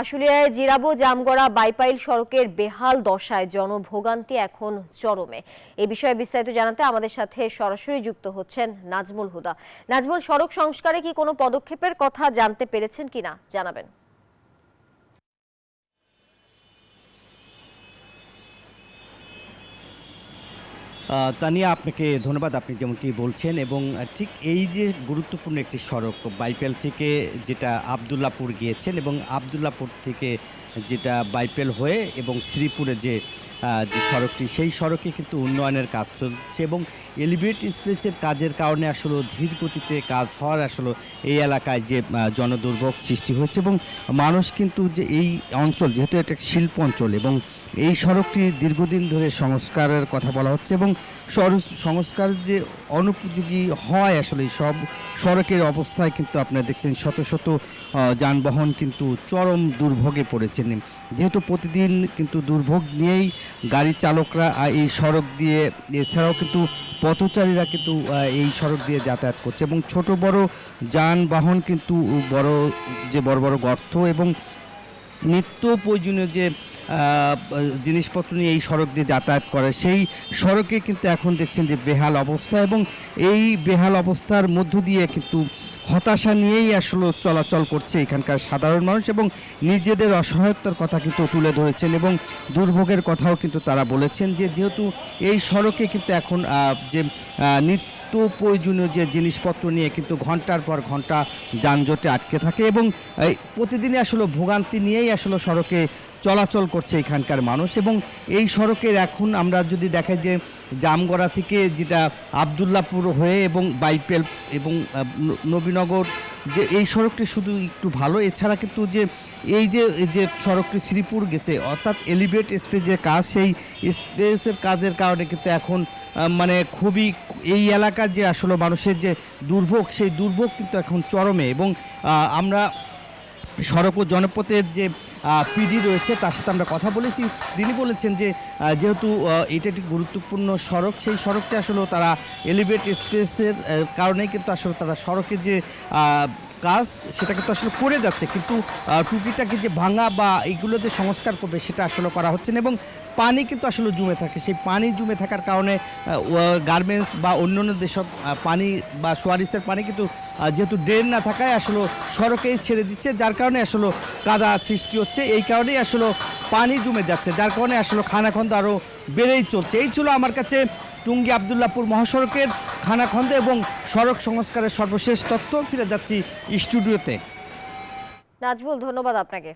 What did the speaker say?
আশুলিয়ায় জিরাবো জামগড়া বাইপাইল সড়কের বেহাল দশায় জনভোগান্তি এখন চরমে। এই বিষয়ে বিস্তারিত জানাতে আমাদের সাথে সরাসরি যুক্ত হচ্ছেন নাজমুল হুদা। নাজমুল, সড়ক সংস্কারে কি কোনো পদক্ষেপের কথা জানতে পেরেছেন কিনা জানাবেন। তানিয়া, আপনাকে ধন্যবাদ। আপনি যেমনটি বলছেন এবং ঠিক এই যে গুরুত্বপূর্ণ একটি সড়ক বাইপেল থেকে যেটা আবদুল্লাপুর গিয়েছেন এবং আবদুল্লাপুর থেকে যেটা বাইপেল হয়ে এবং শ্রীপুরে যে সড়কটি, সেই সড়কে কিন্তু উন্নয়নের কাজ চলছে এবং এলিভেট স্পেসের কাজের কারণে আসলে ধীর গতিতে কাজ হওয়ার আসলে এই এলাকায় যে জনদুর্ভোগ সৃষ্টি হয়েছে এবং মানুষ কিন্তু যে এই অঞ্চল যেহেতু এটা শিল্প অঞ্চল এবং এই সড়কটি দীর্ঘদিন ধরে সংস্কারের কথা বলা হচ্ছে এবং সংস্কার যে অনুপযোগী হয় আসলে সব সড়কের অবস্থায় কিন্তু আপনারা দেখছেন শত শত যানবাহন কিন্তু চরম দুর্ভোগে পড়েছেন। যেহেতু প্রতিদিন কিন্তু দুর্ভোগ নিয়েই গাড়ি চালকরা এই সড়ক দিয়ে, এছাড়াও কিন্তু পথচারীরা কিন্তু এই সড়ক দিয়ে যাতায়াত করছে এবং ছোট বড় যানবাহন কিন্তু বড় বড় গর্ত এবং নিত্য প্রয়োজনীয় যে জিনিসপত্র নিয়ে এই সড়ক দিয়ে যাতায়াত করে, সেই সড়কে কিন্তু এখন দেখছেন যে বেহাল অবস্থা এবং এই বেহাল অবস্থার মধ্য দিয়ে কিন্তু হতাশা নিয়েই আসলে চলাচল করছে এখানকার সাধারণ মানুষ এবং নিজেদের অসহায়তার কথা কিন্তু তুলে ধরেছেন এবং দুর্ভোগের কথাও কিন্তু তারা বলেছেন যে যেহেতু এই সড়কে কিন্তু এখন যে নিত্য প্রয়োজনীয় যে জিনিসপত্র নিয়ে কিন্তু ঘন্টার পর ঘন্টা যানজটে আটকে থাকে এবং প্রতিদিনই আসলে ভোগান্তি নিয়েই আসলে সড়কে চলাচল করছে এখানকার মানুষ এবং এই সড়কের এখন আমরা যদি দেখাই যে জামগড়া থেকে যেটা আবদুল্লাপুর হয়ে এবং বাইপেল এবং নবীনগর যে এই সড়কটি শুধু একটু ভালো, এছাড়া কিন্তু যে এই যে সড়কটি শ্রীপুর গেছে অর্থাৎ এলিভেট স্পেস যে কাজ, সেই স্পেসের কাজের কারণে কিন্তু এখন মানে খুবই এই এলাকার যে আসলে মানুষের যে দুর্ভোগ, সেই দুর্ভোগ কিন্তু এখন চরমে এবং আমরা সড়ক ও জনপথের যে পিডি রয়েছে তার সাথে আমরা কথা বলেছি। তিনি বলেছেন যে যেহেতু এটা একটি গুরুত্বপূর্ণ সড়ক, সেই সড়কটি আসলে তারা এলিভেট স্পেসের কারণেই কিন্তু আসলে তারা সড়কের যে কাজ সেটা কিন্তু আসলে করে যাচ্ছে, কিন্তু টুকিটাকি যে ভাঙা বা এইগুলো যে সংস্কার করবে সেটা আসলে করা হচ্ছে না এবং পানি কিন্তু আসলে জমে থাকে। সেই পানি জমে থাকার কারণে গার্মেন্টস বা অন্যান্য যেসব পানি বা সোয়ারিসের পানি কিন্তু যেহেতু ড্রেন না থাকায় আসলে সড়কেই ছেড়ে দিচ্ছে, যার কারণে আসলে কাদা সৃষ্টি হচ্ছে। এই কারণেই আসলে পানি জমে যাচ্ছে, যার কারণে আসলে খানাখন্দ আরও বেড়েই চলছে। এই ছিল আমার কাছে টুঙ্গি আবদুল্লাপুর মহাসড়কের খানাখন্দ এবং সড়ক সংস্কারের সর্বশেষ তথ্য। ফিরে যাচ্ছি স্টুডিওতে। নাজমুল, ধন্যবাদ আপনাকে।